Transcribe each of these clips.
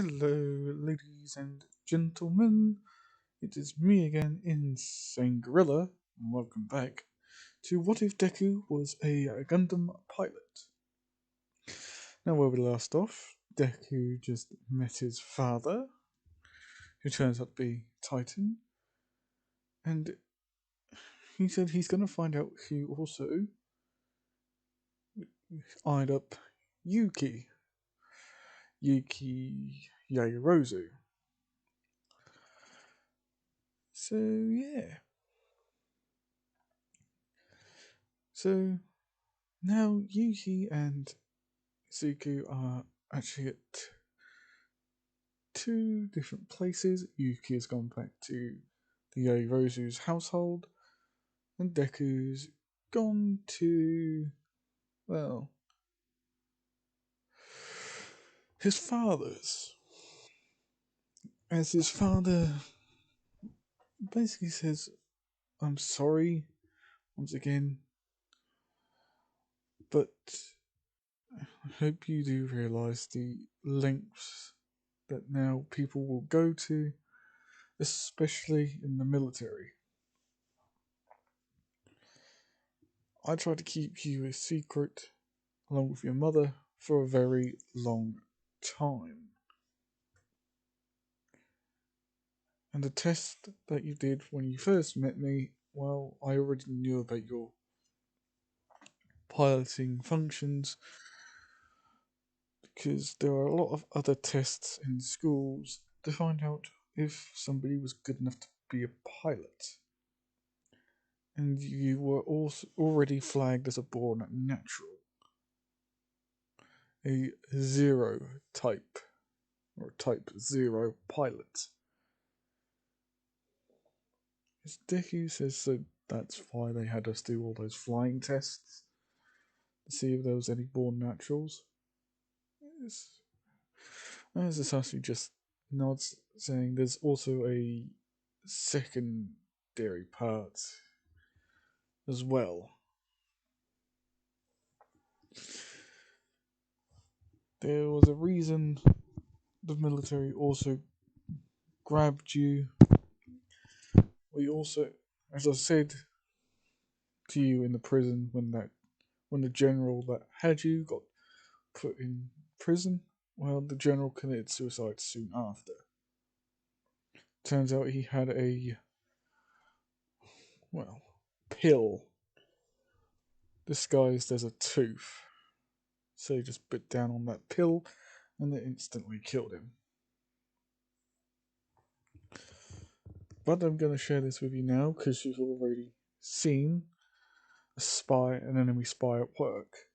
Hello, ladies and gentlemen. It is me again, Insane Gorilla, and welcome back to What If Deku Was a Gundam Pilot? Now, where we last off, Deku just met his father, who turns out to be Titan, and he said he's going to find out who also eyed up Yuki Yaoyorozu. So, yeah. So, now Yuki and Zuko are actually at two different places. Yuki has gone back to the Yaoyorozu's household, and Deku's gone to, well, his father's. As his father basically says, I'm sorry once again, but I hope you do realise the lengths that now people will go to, especially in the military. I tried to keep you a secret along with your mother for a very long time. And the test that you did when you first met me, well, I already knew about your piloting functions because there are a lot of other tests in schools to find out if somebody was good enough to be a pilot. And you were also already flagged as a born natural, a zero type, or type zero pilot. As Deku says, so that's why they had us do all those flying tests to see if there was any born naturals. As Sasaki just nods, saying there's also a secondary part as well. There was a reason the military also grabbed you. We also, as I said to you in the prison when the general that had you got put in prison, well, the general committed suicide soon after. Turns out he had a, well, pill disguised as a tooth. So he just bit down on that pill and it instantly killed him. But I'm going to share this with you now because you've already seen an enemy spy at work.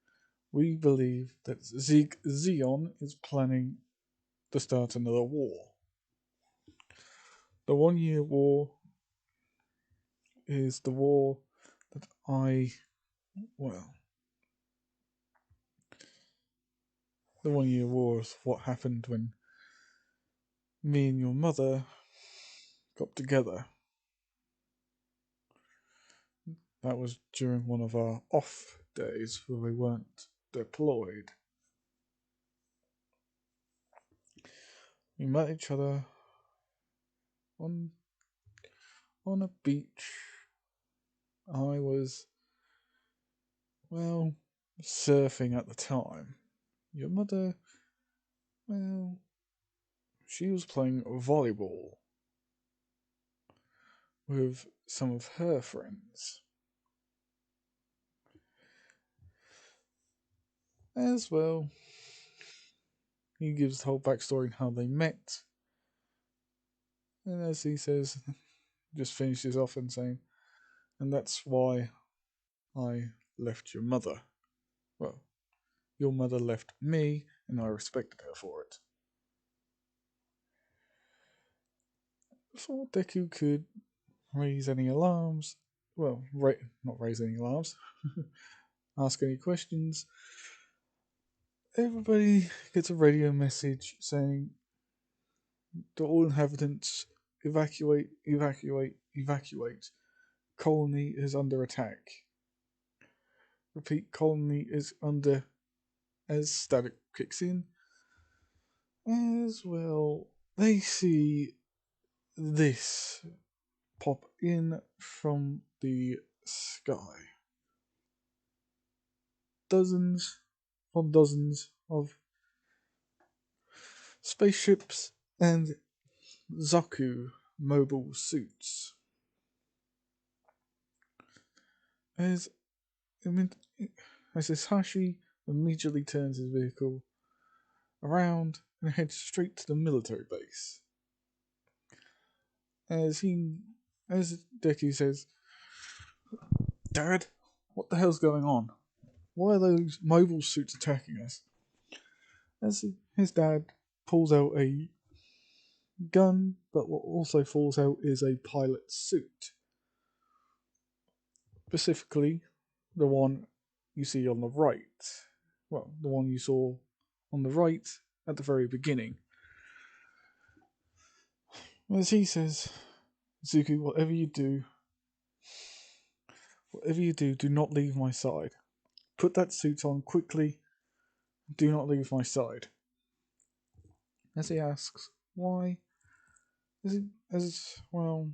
We believe that Zeon is planning to start another war. The 1 year war is the war that well, the 1 year war is what happened when me and your mother got together. That was during one of our off days where we weren't deployed. We met each other on a beach. I was, well, surfing at the time. Your mother, well, she was playing volleyball with some of her friends. As well, he gives the whole backstory on how they met. And as he says, just finishes off and saying, and that's why I left your mother. Well, your mother left me, and I respected her for it. Before Deku could raise any alarms, well, not raise any alarms, ask any questions, everybody gets a radio message saying to all inhabitants, evacuate, evacuate, evacuate. Colony is under attack. Repeat, colony is under, as static kicks in. As well, they see this pop in from the sky. Dozens upon dozens of spaceships and Zaku mobile suits. As as Hisashi immediately turns his vehicle around and heads straight to the military base. As Deku says, "Dad, what the hell's going on? Why are those mobile suits attacking us?" As his dad pulls out a gun, but what also falls out is a pilot's suit. Specifically, the one you see on the right. Well, the one you saw on the right at the very beginning. As he says, "Zuko, whatever you do, do not leave my side. Put that suit on quickly. Do not leave my side." As he asks, "Why?" As well,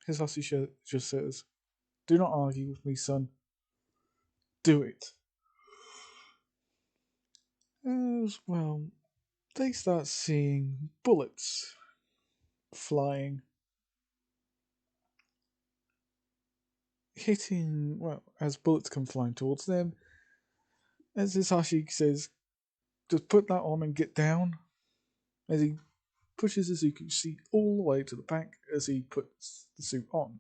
Hisashi just says, "Do not argue with me, son. Do it." As well, they start seeing bullets flying, hitting, well, as bullets come flying towards them. As Hisashi says, "Just put that on and get down." As he pushes Izuku's seat all the way to the back as he puts the suit on.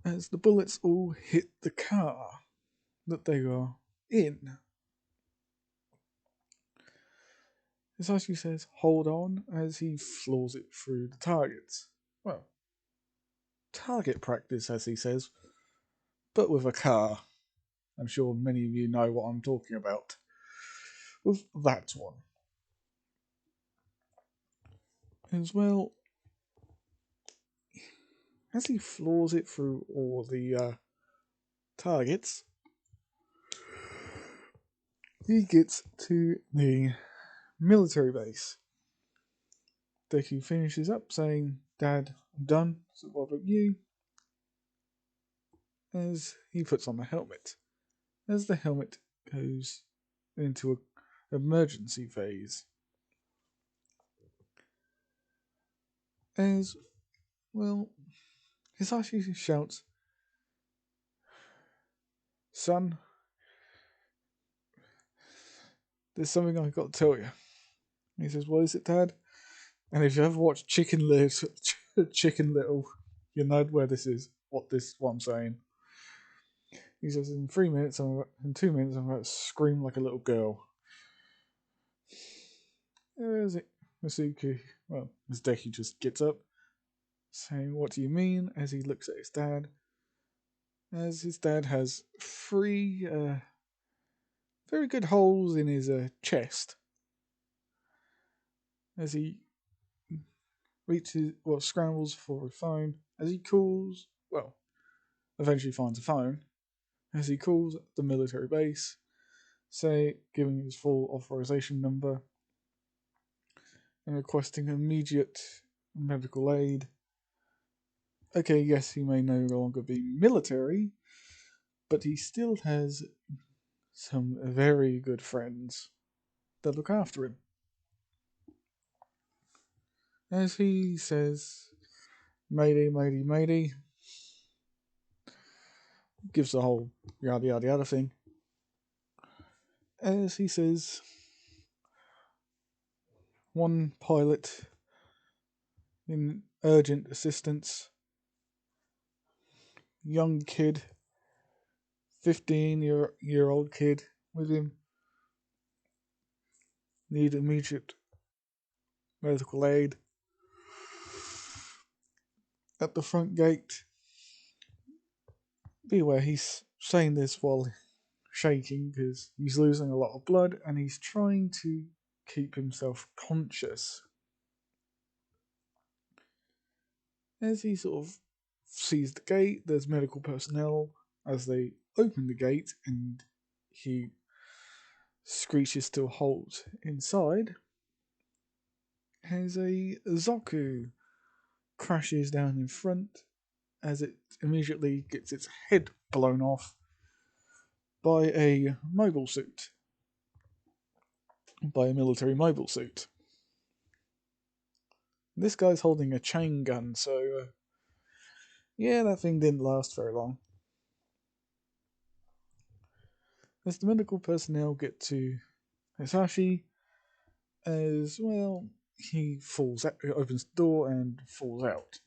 As the bullets all hit the car that they are in. Hisashi says, "Hold on," as he floors it through the targets. Well, target practice, as he says, but with a car. I'm sure many of you know what I'm talking about with that one. As well, as he floors it through all the targets, he gets to the military base. Deku finishes up saying, "Dad, I'm done, so what about you?" As he puts on the helmet. As the helmet goes into an emergency phase. As well, Hisashi shouts, "Son, there's something I've got to tell you." And he says, "What is it, Dad?" And if you ever watched Chicken Little, you know where this is. What I'm saying. He says, in 2 minutes, I'm about to scream like a little girl." As Masuki, well, as Deku just gets up, saying, "What do you mean?" as he looks at his dad. As his dad has three very good holes in his chest. As he scrambles for a phone. As he calls, well, eventually finds a phone. As he calls the military base, giving his full authorization number and requesting immediate medical aid. Okay, yes, he may no longer be military, but he still has some very good friends that look after him. As he says, "Mayday, mayday, mayday," gives the whole yada yada yada thing. As he says, "One pilot in urgent assistance, young kid, 15-year old kid with him, need immediate medical aid at the front gate." Beware, he's saying this while shaking because he's losing a lot of blood and he's trying to keep himself conscious. As he sort of sees the gate, there's medical personnel as they open the gate, and he Screech is still holed inside as a Zaku crashes down in front as it immediately gets its head blown off by a mobile suit. By a military mobile suit. This guy's holding a chain gun, so yeah, that thing didn't last very long. As the medical personnel get to Hisashi, as well, he falls out, opens the door and falls out.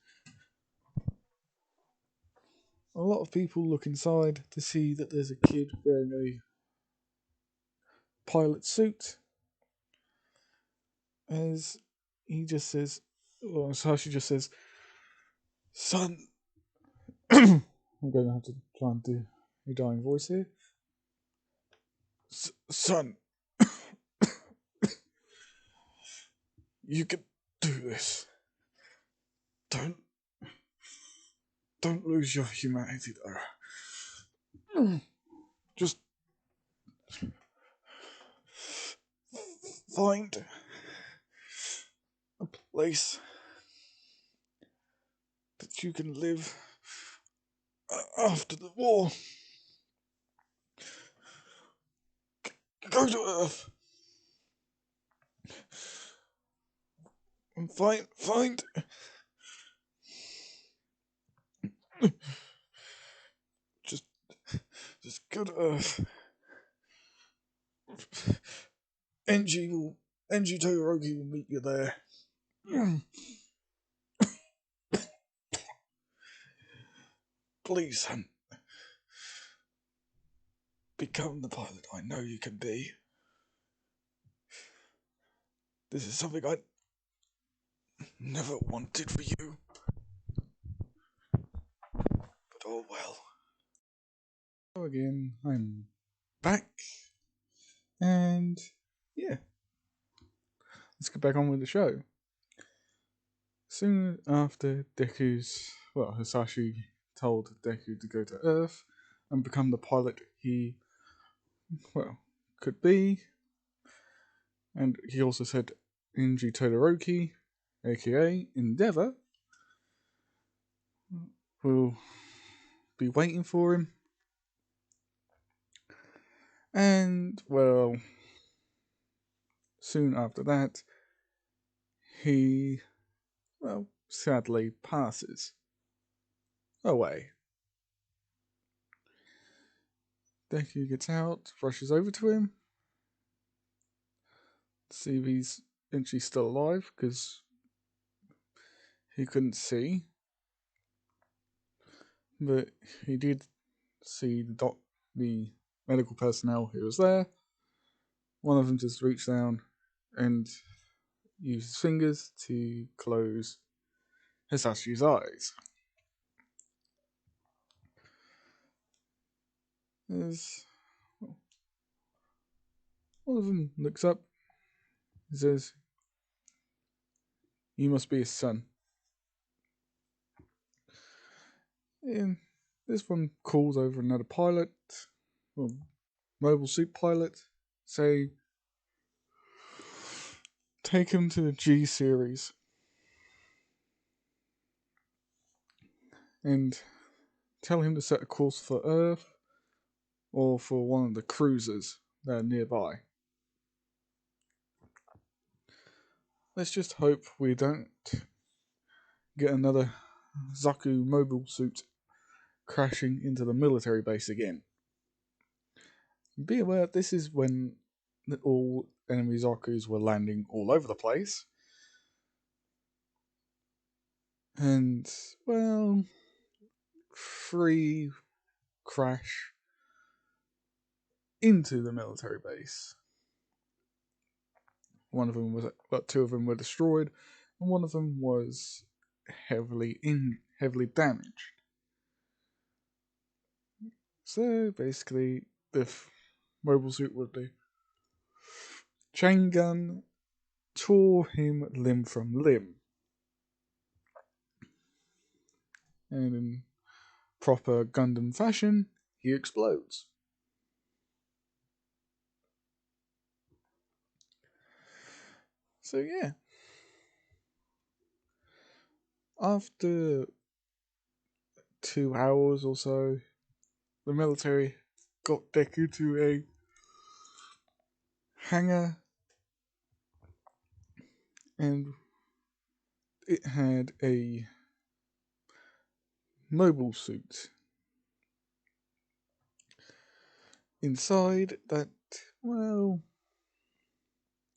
A lot of people look inside to see that there's a kid wearing a pilot suit, as he just says, or Hisashi just says, "Son." I'm going to have to try and do a dying voice here. Son, you can do this. Don't lose your humanity though. Just find a place that you can live after the war. Go to Earth and find just go to Earth. NG Todoroki will meet you there. Please, son. Become the pilot I know you can be. This is something I never wanted for you. But oh well. So again, I'm back. And yeah, let's get back on with the show. Soon after Hisashi told Deku to go to Earth and become the pilot he, could be. And he also said Inji Todoroki, aka Endeavor, will be waiting for him. And, well, soon after that, he, sadly passes away. Deku gets out, rushes over to him, to see if he's actually still alive, because he couldn't see. But he did see the medical personnel who was there. One of them just reached down and used his fingers to close Hisashi's eyes. As one of them looks up and says, "You must be his son." And this one calls over another pilot, or mobile suit pilot, say, "Take him to the G series and tell him to set a course for Earth or for one of the cruisers that are nearby. Let's just hope we don't get another Zaku mobile suit crashing into the military base again." Be aware, this is when all enemy Zakus were landing all over the place. And, well, 3 crash into the military base. One of them was, 2 of them were destroyed, and one of them was heavily damaged. So basically, the mobile suit with the chain gun tore him limb from limb. And in proper Gundam fashion, he explodes. So yeah, after 2 hours or so, the military got Deku to a hangar, and it had a mobile suit inside that, well,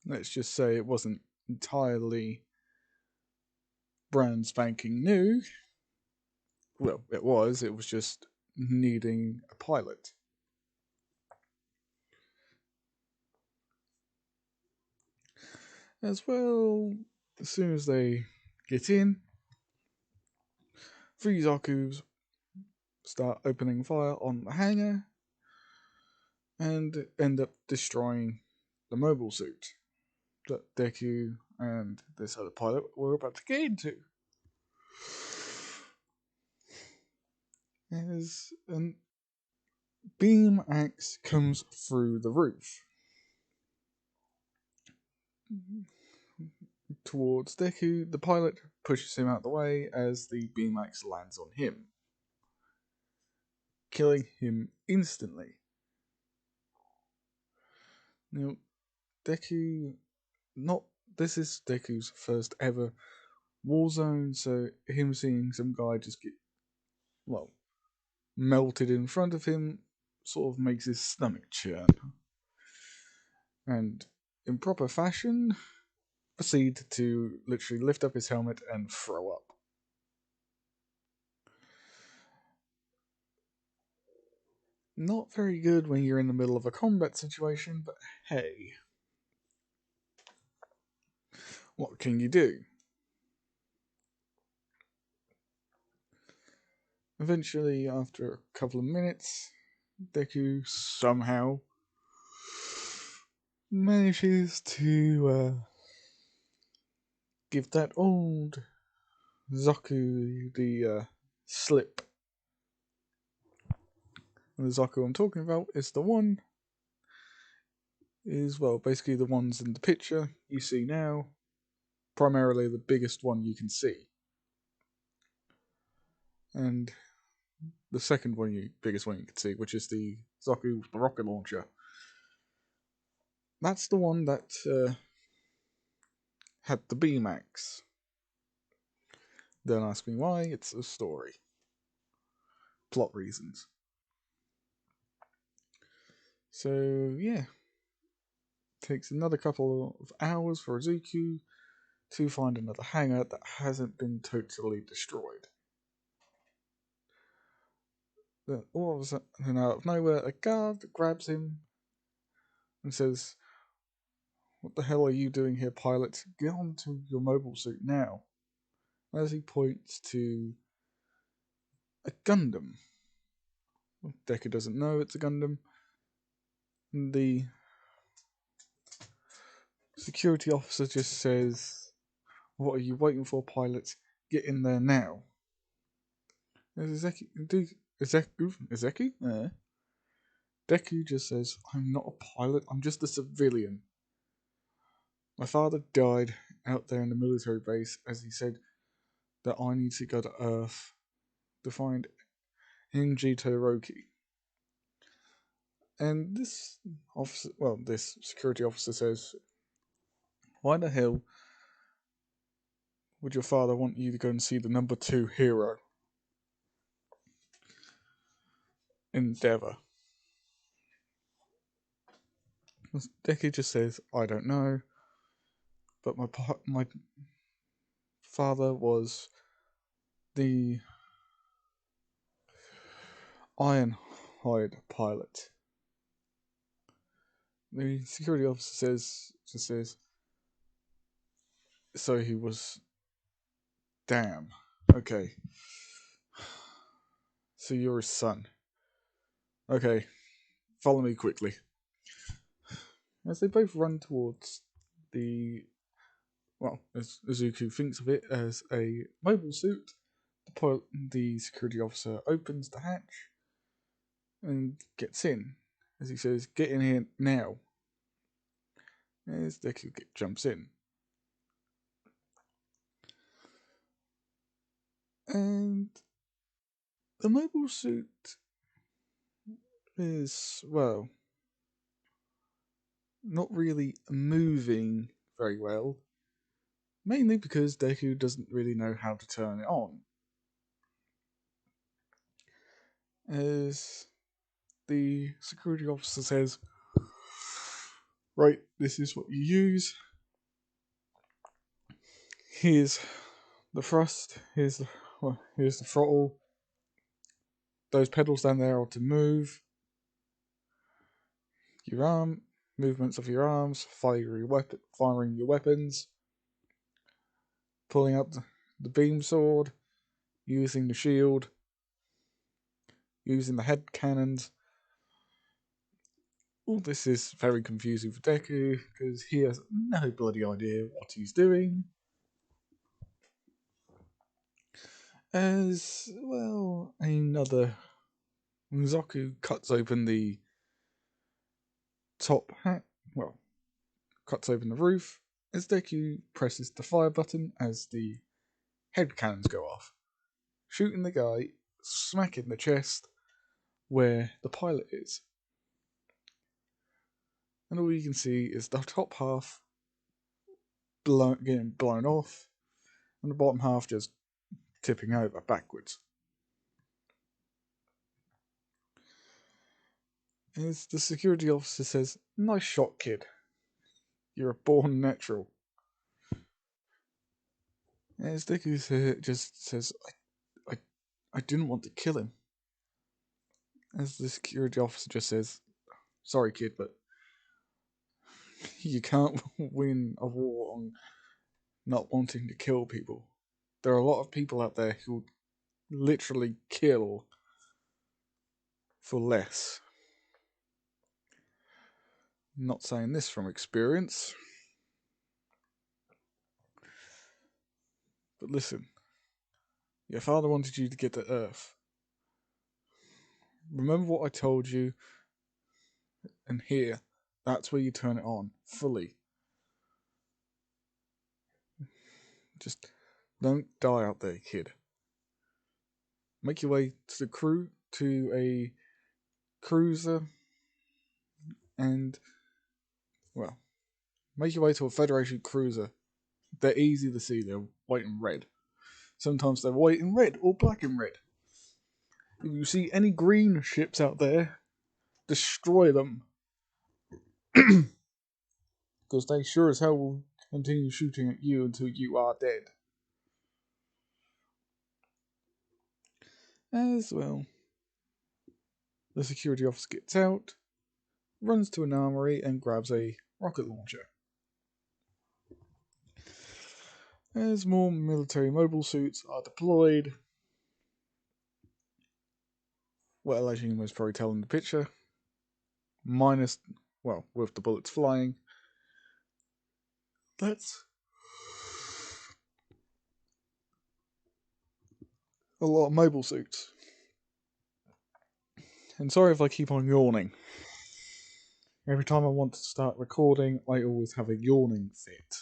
let's just say it wasn't entirely brand spanking new. Well, it was just needing a pilot. As well, as soon as they get in, three Zakus start opening fire on the hangar and end up destroying the mobile suit that Deku and this other pilot were about to get into. As a beam axe comes through the roof towards Deku, the pilot pushes him out of the way as the beam axe lands on him, killing him instantly. Now, Deku, not this is Deku's first ever war zone, so him seeing some guy just get, well, melted in front of him sort of makes his stomach churn. And in proper fashion, proceed to literally lift up his helmet and throw up. Not very good when you're in the middle of a combat situation, but hey, what can you do? Eventually, after a couple of minutes, Deku somehow manages to give that old Zaku the slip. And the Zaku I'm talking about is the one, is, well, basically the ones in the picture you see now, primarily the biggest one you can see. And the second one, biggest one you can see, which is the Zaku with the rocket launcher. That's the one that had the beam axe. Don't ask me why, it's a story. Plot reasons. So, yeah. Takes another couple of hours for Izuku to find another hangar that hasn't been totally destroyed. Then all of a sudden, out of nowhere, a guard grabs him and says, "What the hell are you doing here, pilot? Get onto your mobile suit now." As he points to a Gundam. Deku doesn't know it's a Gundam. The security officer just says, "What are you waiting for, pilot? Get in there now." Deku? Deku just says, "I'm not a pilot, I'm just a civilian. My father died out there in the military base as he said that I need to go to Earth to find Hinji Todoroki." And this officer, well, this security officer says, "Why the hell would your father want you to go and see the number 2 hero? Endeavor?" Deku just says, "I don't know, but my father was the Ironhide pilot." The security officer says, "So he was, damn, okay. So you're his son. Okay, follow me quickly." As they both run towards the, well, as Izuku thinks of it as a mobile suit, the security officer opens the hatch and gets in. As he says, "Get in here now." As Deku jumps in. And the mobile suit is, well, not really moving very well, mainly because Deku doesn't really know how to turn it on. As the security officer says, right, this is what you use. Here's the thrust, here's the throttle. Those pedals down there are to move your arm, movements of your arms, firing your weapons, pulling out the beam sword, using the shield, using the head cannons. All this is very confusing for Deku because he has no bloody idea what he's doing. As well, another Zaku cuts open the top hat, well, cuts open the roof as Deku presses the fire button as the head cannons go off, shooting the guy smack in the chest where the pilot is. And all you can see is the top half getting blown off, and the bottom half just tipping over backwards. As the security officer says, "Nice shot, kid. You're a born natural." As Deku just says, I didn't want to kill him." As the security officer just says, "Sorry, kid, but you can't win a war on not wanting to kill people. There are a lot of people out there who literally kill for less." I'm not saying this from experience, but listen, your father wanted you to get to Earth. Remember what I told you, and here, that's where you turn it on, fully. Just don't die out there, kid. Make your way to a cruiser, and, well, make your way to a Federation cruiser. They're easy to see, they're white and red. Sometimes they're white and red, or black and red. If you see any green ships out there, destroy them. Because they sure as hell will continue shooting at you until you are dead. As well, the security officer gets out, runs to an armory, and grabs a rocket launcher. As more military mobile suits are deployed, well, as you can most probably tell in the picture, minus, well, with the bullets flying, that's a lot of mobile suits. And sorry if I keep on yawning. Every time I want to start recording, I always have a yawning fit.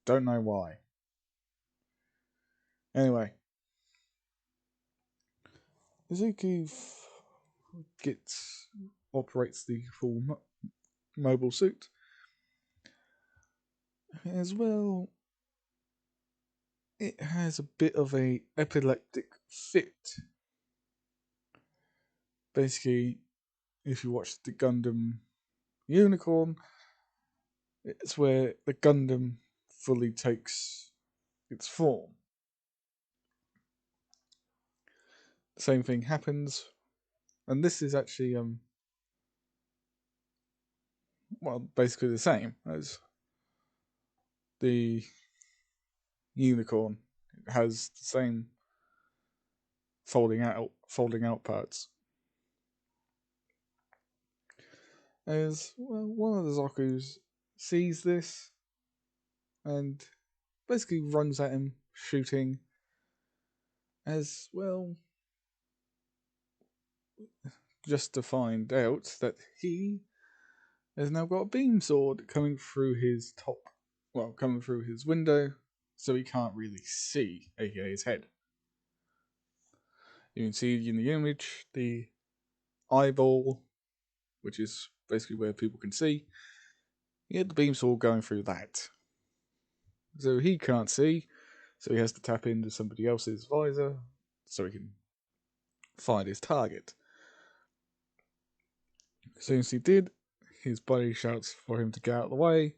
Don't know why. Anyway, Izuku operates the full mobile suit. As well, it has a bit of a epileptic fit. Basically, if you watch the Gundam Unicorn, it's where the Gundam fully takes its form. The same thing happens, and this is actually basically the same as the Unicorn. It has the same folding out parts. As well, one of the Zakus sees this and basically runs at him, shooting. As well, just to find out that he has now got a beam sword coming through his window, so he can't really see, aka his head. You can see in the image the eyeball, which is basically where people can see. Yeah, the beam's all going through that. So he can't see, so he has to tap into somebody else's visor so he can find his target. As soon as he did, his buddy shouts for him to get out of the way,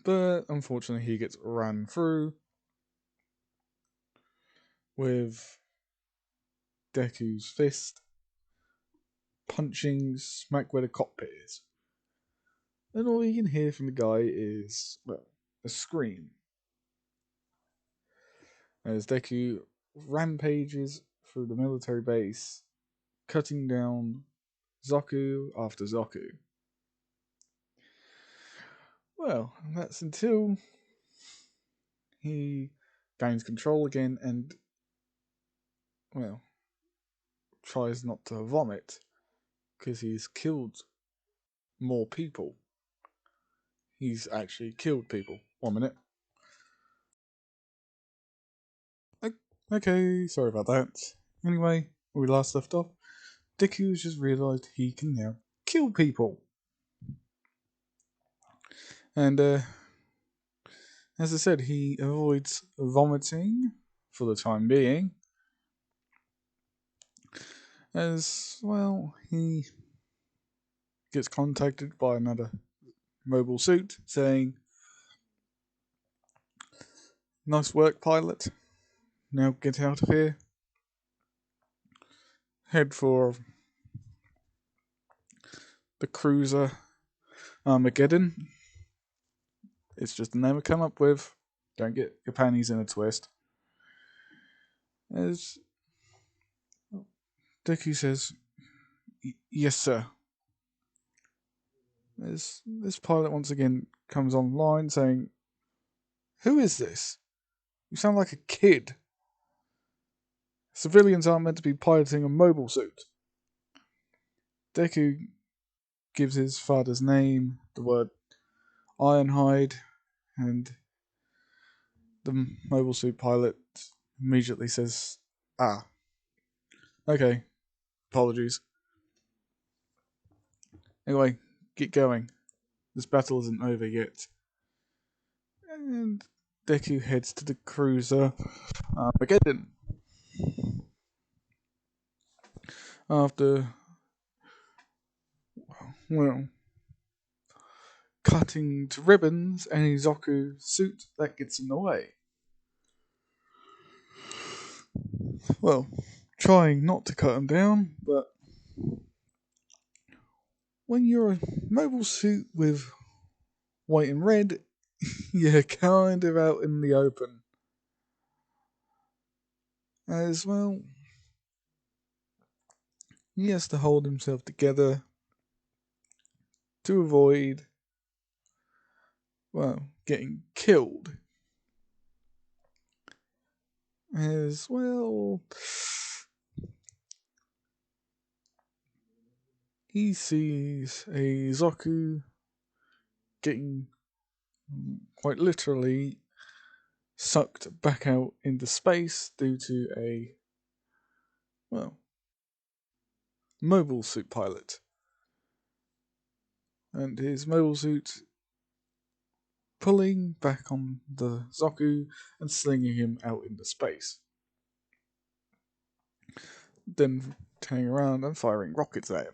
but unfortunately he gets run through with Deku's fist punching smack where the cockpit is. And all you can hear from the guy is, well, a scream. As Deku rampages through the military base, cutting down Zoku after Zoku. Well, that's until he gains control again and, well, tries not to vomit because he's killed more people. He's actually killed people. 1 minute. Okay, sorry about that. Anyway, where we last left off, Deku's just realised he can now kill people. And, as I said, he avoids vomiting for the time being. As, well, he gets contacted by another mobile suit saying, "Nice work, pilot. Now get out of here. Head for the cruiser Armageddon." It's just the name I come up with. Don't get your panties in a twist. As Deku says, "Yes, sir." As this pilot once again comes online saying, "Who is this? You sound like a kid. Civilians aren't meant to be piloting a mobile suit." Deku gives his father's name, the word Ironhide, and the mobile suit pilot immediately says, "Ah, okay, apologies. Anyway, get going. This battle isn't over yet." And Deku heads to the cruiser Armageddon. After, well, cutting to ribbons any Zoku suit that gets in the way. Well, trying not to cut him down, but when you're a mobile suit with white and red, you're kind of out in the open. As well, he has to hold himself together to avoid, well, getting killed. As well, he sees a Zoku getting quite literally sucked back out into space due to a, well, mobile suit pilot. And his mobile suit pulling back on the Zoku and slinging him out into space. Then turning around and firing rockets at him.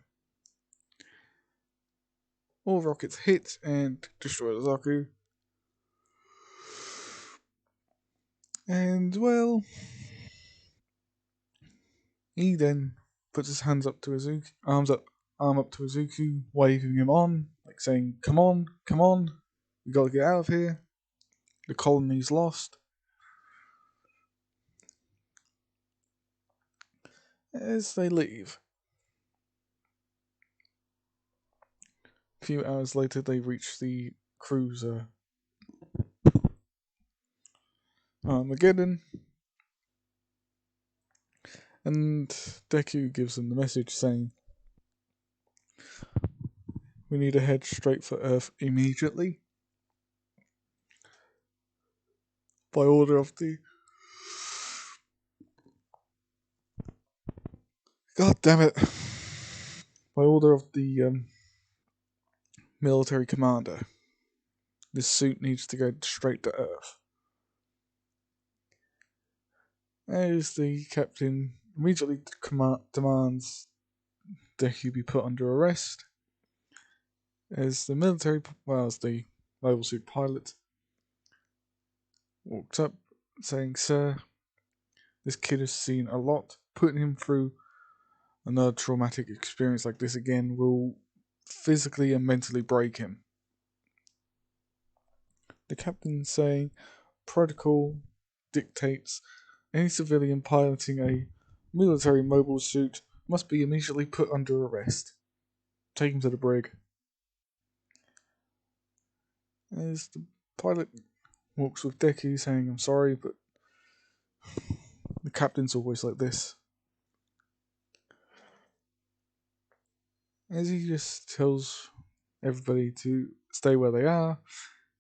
All rockets hit and destroy the Zoku. And, well, he then puts his hands up to Izuku, arm up to Izuku, waving him on, like saying, "Come on, come on, we gotta get out of here. The colony's lost." As they leave, a few hours later, they reach the cruiser Armageddon, and Deku gives them the message saying, "We need to head straight for Earth immediately." by order of the... God damn it. By order of the military commander. This suit needs to go straight to Earth. As the captain immediately demands Deku be put under arrest, as the military, well, as the mobile suit pilot walked up saying, "Sir, this kid has seen a lot. Putting him through another traumatic experience like this again will physically and mentally break him." The captain saying, "Protocol dictates any civilian piloting a military mobile suit must be immediately put under arrest. Take him to the brig." As the pilot walks with Deku saying, "I'm sorry, but the captain's always like this." As he just tells everybody to stay where they are,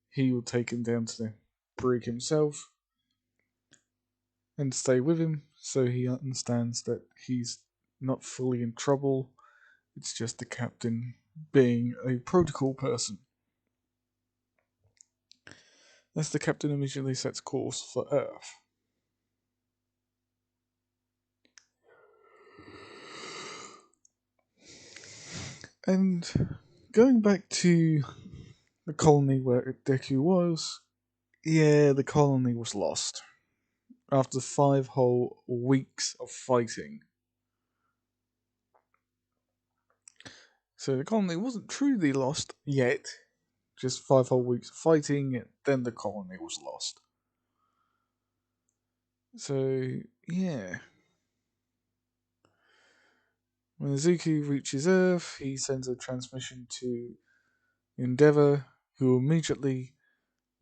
he will take him down to the brig himself and stay with him so he understands that he's not fully in trouble. It's just the captain being a protocol person. As the captain immediately sets course for Earth. And going back to the colony where Deku was, yeah, the colony was lost. After 5 whole weeks of fighting. So the colony wasn't truly lost yet. Just 5 whole weeks of fighting, and then the colony was lost. So, yeah. When Izuku reaches Earth, he sends a transmission to Endeavor, who immediately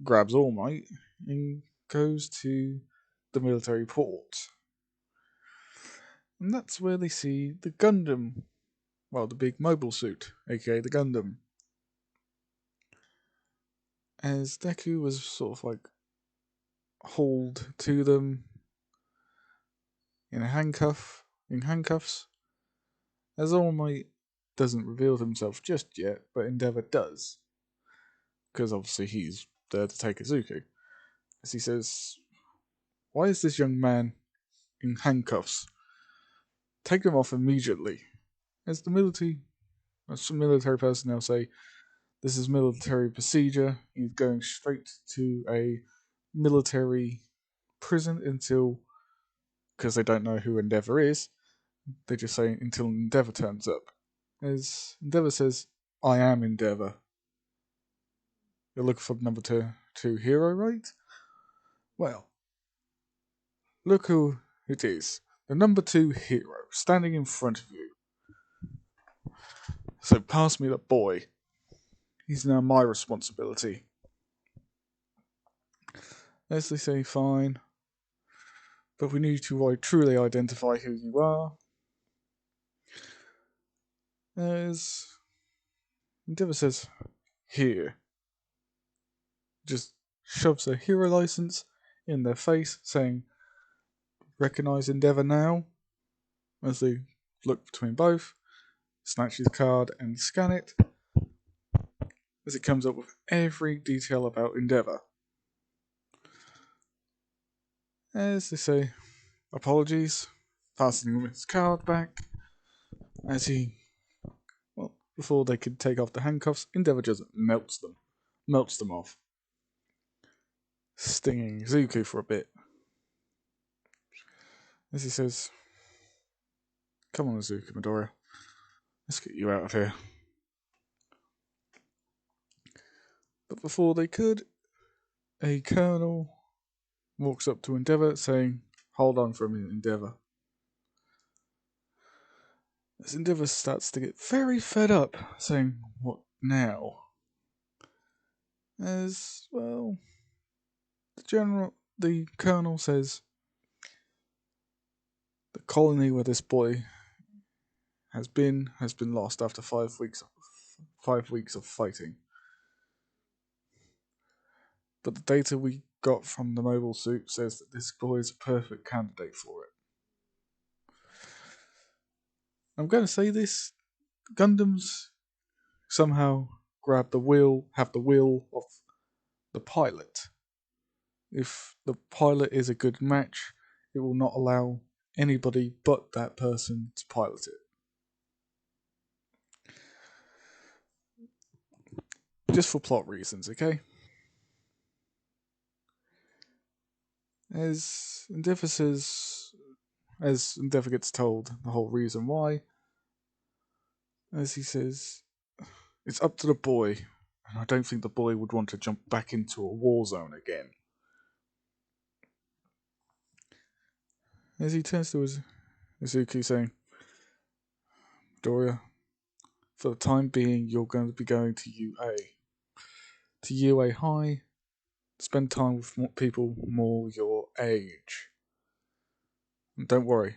grabs All Might and goes to the military port. And that's where they see the Gundam, well, the big mobile suit, aka the Gundam. As Deku was sort of like hauled to them in handcuffs, as All Might doesn't reveal himself just yet, but Endeavor does, because obviously he's there to take Izuku. As he says, "Why is this young man in handcuffs? Take them off immediately." As some military personnel say, "This is military procedure. He's going straight to a military prison until," because they don't know who Endeavor is, they just say until Endeavor turns up. As Endeavor says, "I am Endeavor." You're looking for the number two hero, right? Well, look who it is. The number 2 hero, standing in front of you. So pass me the boy. He's now my responsibility. As they say, "Fine. But we need to truly identify who you are." As Endeavor says, "Here." Just shoves a hero license in their face, saying, "Recognize Endeavor now." As they look between both, snatch his card and scan it, as it comes up with every detail about Endeavor. As they say, "Apologies," passing him his card back, as he, well, before they could take off the handcuffs, Endeavor just melts them off, stinging Zuko for a bit. As he says, "Come on, Zuko Midoriya, let's get you out of here." But before they could, a colonel walks up to Endeavor saying, "Hold on for a minute, Endeavor." As Endeavor starts to get very fed up, saying, "What now?" As, well, the colonel says, "The colony where this boy has been lost after 5 weeks of fighting. But the data we got from the mobile suit says that this boy is a perfect candidate for it. I'm going to say this: Gundams somehow have the will of the pilot. If the pilot is a good match, it will not allow anybody but that person to pilot it. Just for plot reasons, okay? As Endeavour says, as Endeavour gets told the whole reason why, as he says, it's up to the boy, and I don't think the boy would want to jump back into a war zone again. As he turns to Izuku saying, Doria, for the time being, you're going to be going to UA. To UA High, spend time with people more your age. And don't worry,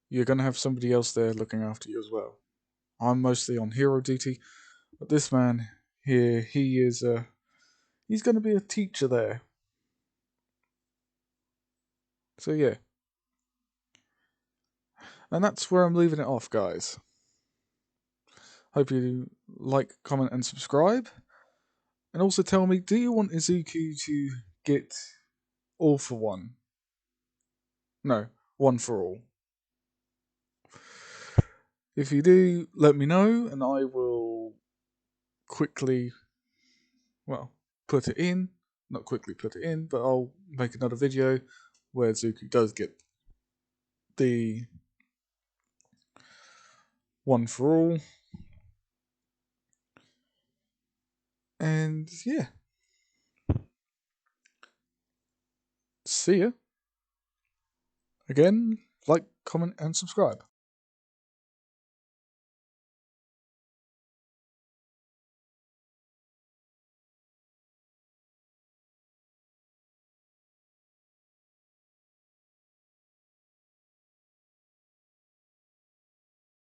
you're going to have somebody else there looking after you as well. I'm mostly on hero duty, but this man here, he's going to be a teacher there. So yeah. And that's where I'm leaving it off, guys. Hope you like, comment, and subscribe. And also tell me, do you want Izuku to get all for one? No, one for all. If you do, let me know, and I will quickly, put it in. Not quickly put it in, but I'll make another video where Izuku does get the one for all. And yeah. See ya. Again, like, comment, and subscribe.